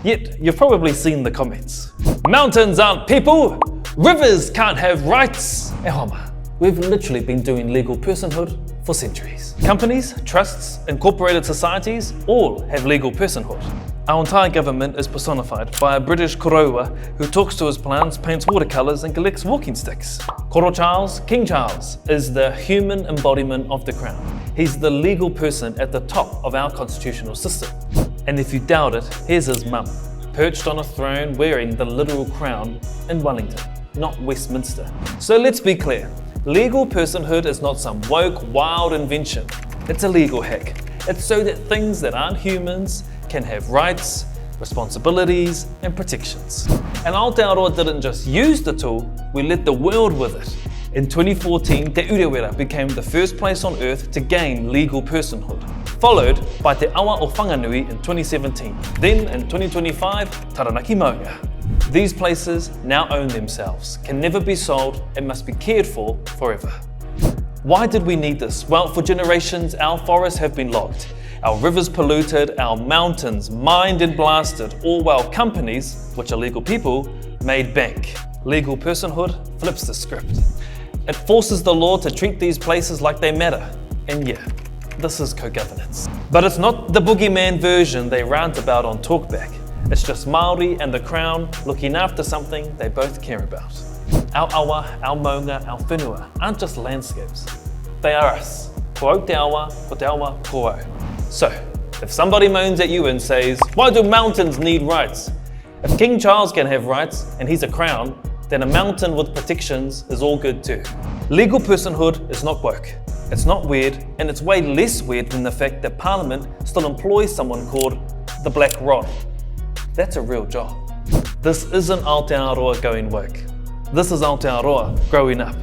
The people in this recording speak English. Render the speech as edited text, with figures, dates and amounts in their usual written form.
Yet, you've probably seen the comments. Mountains aren't people! Rivers can't have rights! E homa, we've literally been doing legal personhood for centuries. Companies, trusts, incorporated societies all have legal personhood. Our entire government is personified by a British koroua who talks to his plants, paints watercolours and collects walking sticks. Koro Charles, King Charles, is the human embodiment of the crown. He's the legal person at the top of our constitutional system. And if you doubt it, here's his mum, perched on a throne wearing the literal crown in Wellington, not Westminster. So let's be clear, legal personhood is not some woke, wild invention. It's a legal hack. It's so that things that aren't humans can have rights, responsibilities, and protections. And Aotearoa didn't just use the tool, we led the world with it. In 2014, Te Urewera became the first place on earth to gain legal personhood, followed by Te Awa o Whanganui in 2017. Then in 2025, Taranaki Maunga. These places now own themselves, can never be sold, and must be cared for forever. Why did we need this? Well, for generations, our forests have been logged, our rivers polluted, our mountains mined and blasted, all while companies, which are legal people, made bank. Legal personhood flips the script. It forces the law to treat these places like they matter. And yeah, this is co-governance. But it's not the boogeyman version they rant about on Talkback. It's just Māori and the Crown looking after something they both care about. Our awa, our maunga, our whenua aren't just landscapes. They are us. Ko au te awa, ko te awa, ko au. So, if somebody moans at you and says, why do mountains need rights? If King Charles can have rights and he's a crown, then a mountain with protections is all good too. Legal personhood is not woke. It's not weird, and it's way less weird than the fact that Parliament still employs someone called the Black Rod. That's a real job. This isn't Aotearoa going woke. This is Aotearoa growing up.